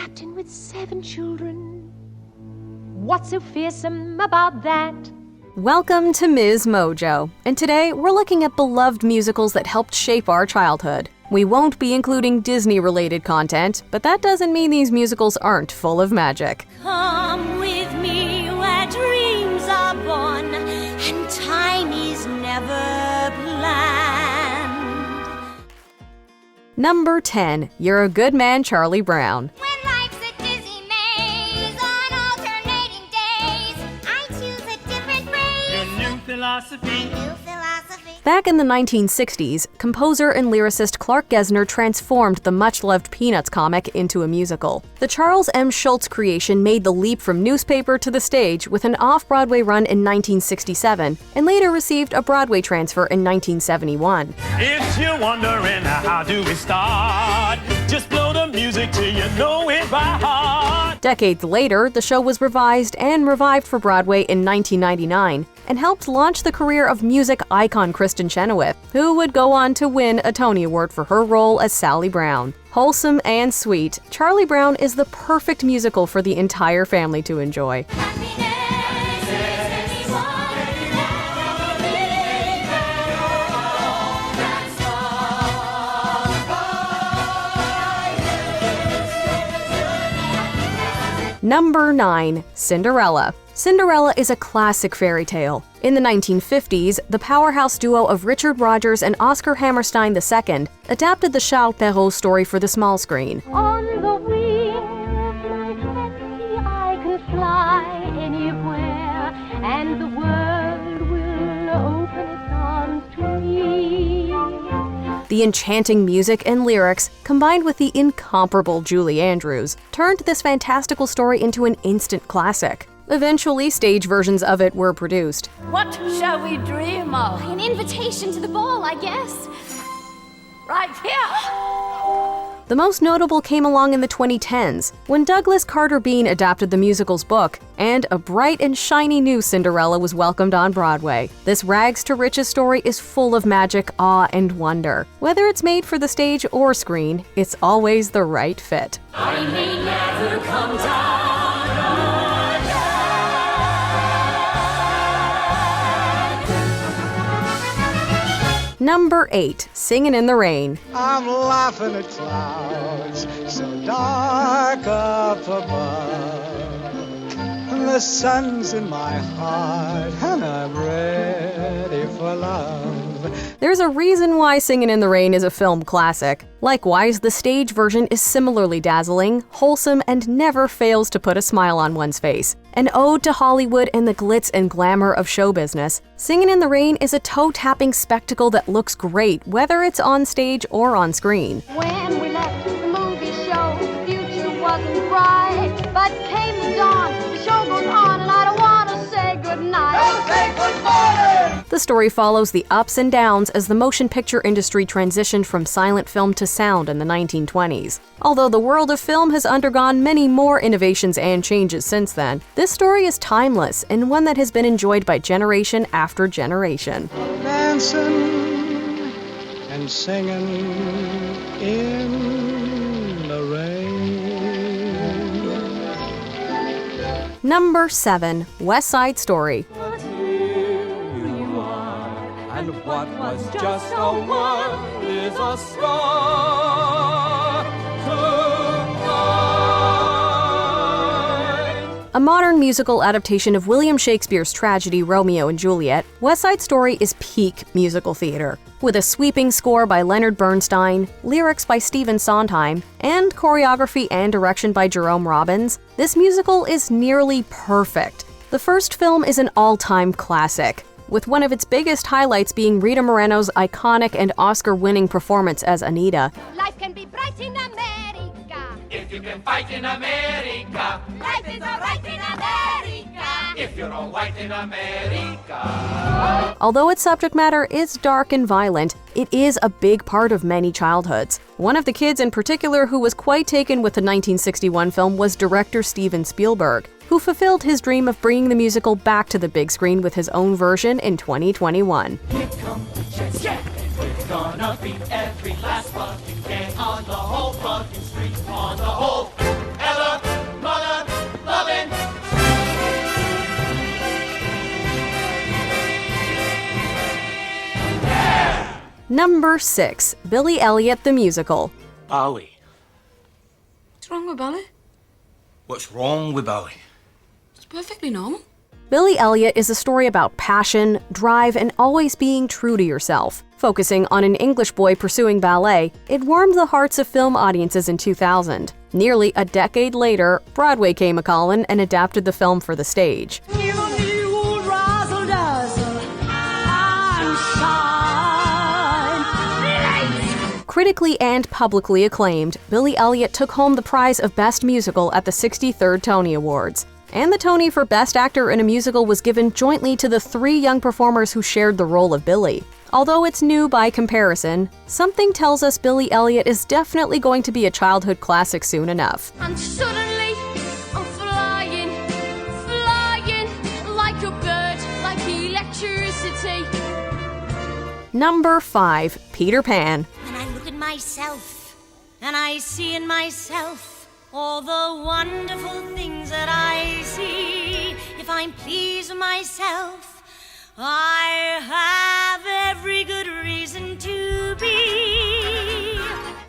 captain with 7 children. What's so fearsome about that? Welcome to MsMojo, and today we're looking at beloved musicals that helped shape our childhood. We won't be including Disney-related content, but that doesn't mean these musicals aren't full of magic. Come with me where dreams are born and time is never planned. Number 10, You're a Good Man, Charlie Brown. When life's a dizzy maze on alternating days, I choose a different phrase. Your new philosophy. Back in the 1960s, composer and lyricist Clark Gessner transformed the much-loved Peanuts comic into a musical. The Charles M. Schulz creation made the leap from newspaper to the stage with an off-Broadway run in 1967, and later received a Broadway transfer in 1971. If you're wondering how do we start, just blow the music till you know it by heart. Decades later, the show was revised and revived for Broadway in 1999, and helped launch the career of music icon Kristen Chenoweth, who would go on to win a Tony Award for her role as Sally Brown. Wholesome and sweet, Charlie Brown is the perfect musical for the entire family to enjoy. Number 9, Cinderella. Cinderella is a classic fairy tale. In the 1950s, the powerhouse duo of Richard Rodgers and Oscar Hammerstein II adapted the Charles Perrault story for the small screen. On the wings of my fantasy, I can fly anywhere, and the world will open its arms to me. The enchanting music and lyrics, combined with the incomparable Julie Andrews, turned this fantastical story into an instant classic. Eventually, stage versions of it were produced. What shall we dream of? An invitation to the ball, I guess. Right here. The most notable came along in the 2010s, when Douglas Carter Beane adapted the musical's book, and a bright and shiny new Cinderella was welcomed on Broadway. This rags-to-riches story is full of magic, awe, and wonder. Whether it's made for the stage or screen, it's always the right fit. I may never come down. Number 8, Singin' in the Rain. I'm laughing at clouds so dark up above, and the sun's in my heart, and I'm ready for love. There's a reason why Singin' in the Rain is a film classic. Likewise, the stage version is similarly dazzling, wholesome, and never fails to put a smile on one's face. An ode to Hollywood and the glitz and glamour of show business, Singin' in the Rain is a toe-tapping spectacle that looks great, whether it's on stage or on screen. When we left the movie show, the future wasn't bright, but came the dawn, the show goes on, and I don't want to say goodnight. Don't say good morning! The story follows the ups and downs as the motion picture industry transitioned from silent film to sound in the 1920s. Although the world of film has undergone many more innovations and changes since then, this story is timeless and one that has been enjoyed by generation after generation. Dancing and singing in the rain. Number 7, Westside Story. And what was just a word is a star tonight. A modern musical adaptation of William Shakespeare's tragedy Romeo and Juliet, Westside Story is peak musical theater. With a sweeping score by Leonard Bernstein, lyrics by Stephen Sondheim, and choreography and direction by Jerome Robbins, this musical is nearly perfect. The first film is an all-time classic, with one of its biggest highlights being Rita Moreno's iconic and Oscar-winning performance as Anita. Life can be bright in America. If you can fight in America, Life is alright in America. if you're all white in America. Although its subject matter is dark and violent, it is a big part of many childhoods. One of the kids in particular who was quite taken with the 1961 film was director Steven Spielberg, who fulfilled his dream of bringing the musical back to the big screen with his own version in 2021. Here come the chance, yeah, and we're gonna beat every last fucking gang on the whole fucking street, on the whole Number 6. Billy Elliot the Musical. Bowie. What's wrong with Bowie? What's wrong with Bowie? It's perfectly normal. Billy Elliot is a story about passion, drive, and always being true to yourself. Focusing on an English boy pursuing ballet, it warmed the hearts of film audiences in 2000. Nearly a decade later, Broadway came a-callin' and adapted the film for the stage. Critically and publicly acclaimed, Billy Elliot took home the prize of Best Musical at the 63rd Tony Awards. And the Tony for Best Actor in a Musical was given jointly to the 3 young performers who shared the role of Billy. Although it's new by comparison, something tells us Billy Elliot is definitely going to be a childhood classic soon enough. And suddenly, I'm flying like a bird, like electricity. Number 5. Peter Pan. When I look at myself, and I see in myself all the wonderful things that I see. If I'm pleased with myself, I have every good reason to be.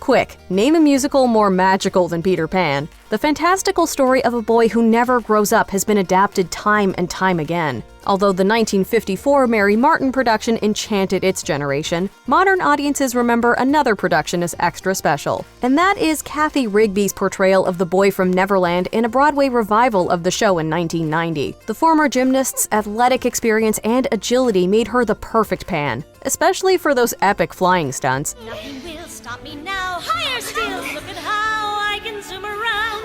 Quick, name a musical more magical than Peter Pan. The fantastical story of a boy who never grows up has been adapted time and time again. Although the 1954 Mary Martin production enchanted its generation, modern audiences remember another production as extra special. And that is Kathy Rigby's portrayal of the boy from Neverland in a Broadway revival of the show in 1990. The former gymnast's athletic experience and agility made her the perfect Pan, especially for those epic flying stunts. Nothing will stop me now. Higher still, look at how I can zoom around.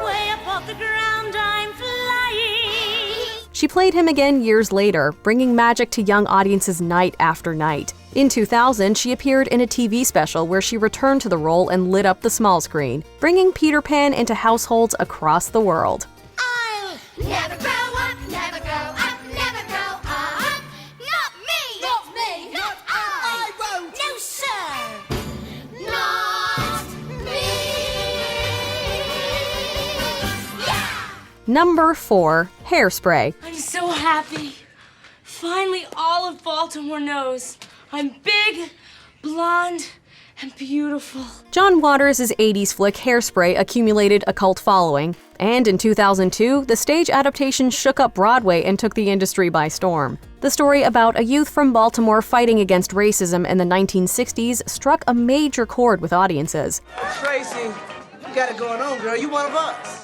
Way up off the ground, I'm flying. She played him again years later, bringing magic to young audiences night after night. In 2000, she appeared in a TV special where she returned to the role and lit up the small screen, bringing Peter Pan into households across the world. I'll Never grow up, never grow up, never grow up. Not me, not me, not I. won't. No, sir. Not me. Yeah. Number 4. Hairspray. I'm so happy. Finally, all of Baltimore knows I'm big, blonde, and beautiful. John Waters' 80s flick Hairspray accumulated a cult following, and in 2002, the stage adaptation shook up Broadway and took the industry by storm. The story about a youth from Baltimore fighting against racism in the 1960s struck a major chord with audiences. Tracy, you got it going on, girl. You one of us.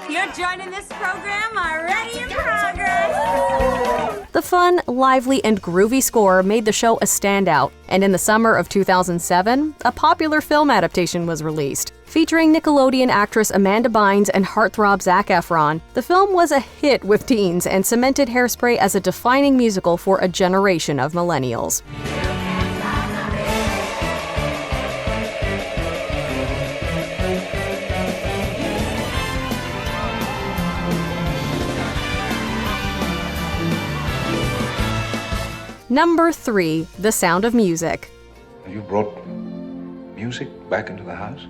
You're joining this program already in progress. The fun, lively, and groovy score made the show a standout, and in the summer of 2007, a popular film adaptation was released. Featuring Nickelodeon actress Amanda Bynes and heartthrob Zac Efron, the film was a hit with teens and cemented Hairspray as a defining musical for a generation of millennials. Number 3. The Sound of Music. You brought music back into the house?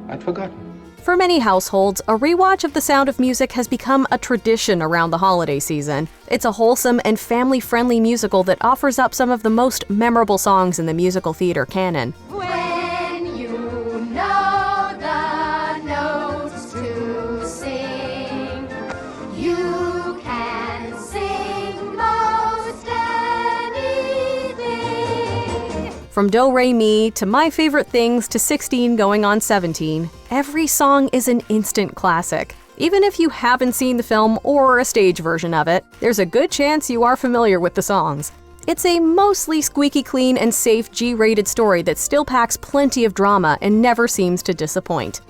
I'd forgotten. For many households, a rewatch of The Sound of Music has become a tradition around the holiday season. It's a wholesome and family-friendly musical that offers up some of the most memorable songs in the musical theater canon. When you know the notes to sing, you can sing most anything. From Do Re Mi to My Favorite Things to 16 Going on 17, every song is an instant classic. Even if you haven't seen the film or a stage version of it, there's a good chance you are familiar with the songs. It's a mostly squeaky clean and safe G-rated story that still packs plenty of drama and never seems to disappoint.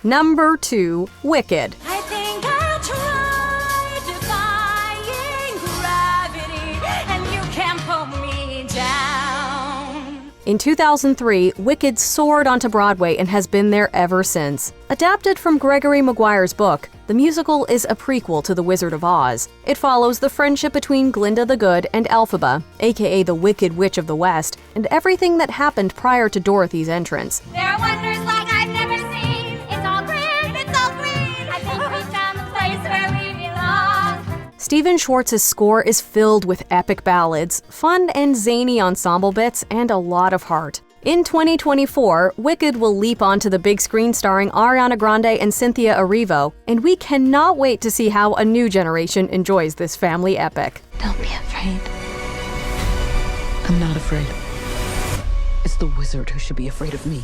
Number 2. Wicked. I think I'll try defying gravity, and you can't pull me down. In 2003, Wicked soared onto Broadway and has been there ever since. Adapted from Gregory Maguire's book, the musical is a prequel to The Wizard of Oz. It follows the friendship between Glinda the Good and Elphaba, aka the Wicked Witch of the West, and everything that happened prior to Dorothy's entrance. There are wonders like I've never seen. It's all green, it's all green. I think we found the place where we belong. Stephen Schwartz's score is filled with epic ballads, fun and zany ensemble bits, and a lot of heart. In 2024, Wicked will leap onto the big screen starring Ariana Grande and Cynthia Erivo, and we cannot wait to see how a new generation enjoys this family epic. Don't be afraid. I'm not afraid. It's the wizard who should be afraid of me.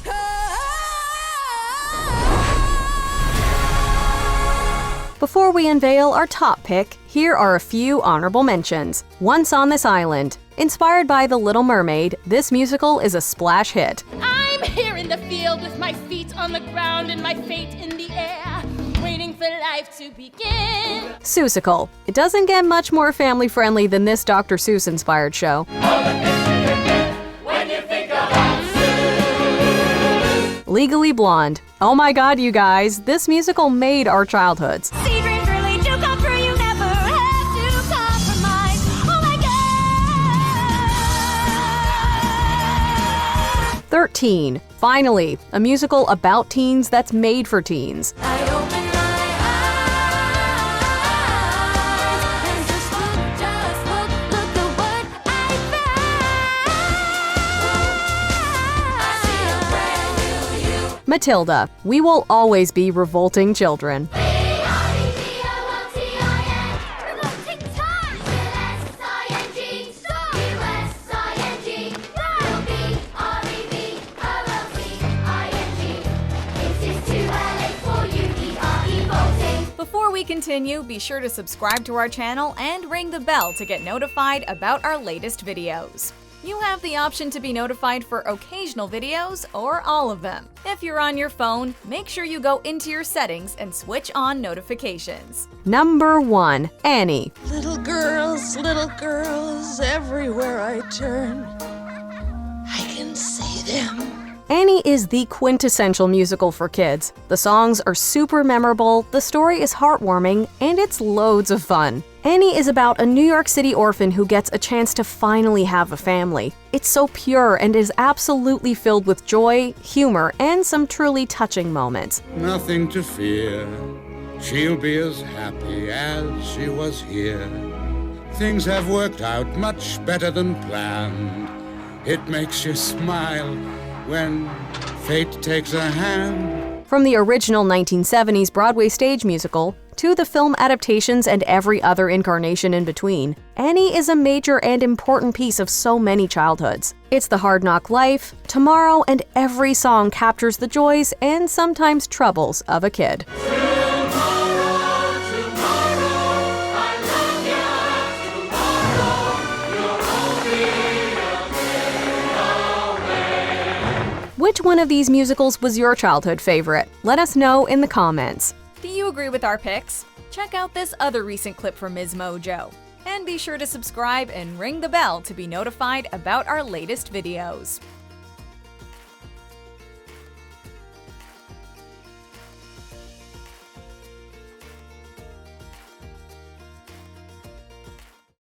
Before we unveil our top pick, here are a few honorable mentions. Once on This Island. Inspired by The Little Mermaid, this musical is a splash hit. I'm here in the field with my feet on the ground and my fate in the air, waiting for life to begin. Seussical. It doesn't get much more family-friendly than this Dr. Seuss-inspired show. When you think about Sue. Legally Blonde. Oh my god, you guys, this musical made our childhoods. See, dreams really do come true. You never have to compromise. Oh my God. 13. Finally, a musical about teens that's made for teens. I open my eyes and just look at what I found. I see a brand new you. Matilda. We will always be revolting children. Before we continue, be sure to subscribe to our channel and ring the bell to get notified about our latest videos. You have the option to be notified for occasional videos or all of them. If you're on your phone, make sure you go into your settings and switch on notifications. Number 1. Annie. Little girls, everywhere I turn, I can see them. Annie is the quintessential musical for kids. The songs are super memorable, the story is heartwarming, and it's loads of fun. Annie is about a New York City orphan who gets a chance to finally have a family. It's so pure and is absolutely filled with joy, humor, and some truly touching moments. Nothing to fear, she'll be as happy as she was here. Things have worked out much better than planned. It makes you smile when fate takes a hand. From the original 1970s Broadway stage musical to the film adaptations and every other incarnation in between, Annie is a major and important piece of so many childhoods. It's the hard knock life, tomorrow, and every song captures the joys and sometimes troubles of a kid. Which one of these musicals was your childhood favorite? Let us know in the comments. Do you agree with our picks? Check out this other recent clip from MsMojo. And be sure to subscribe and ring the bell to be notified about our latest videos.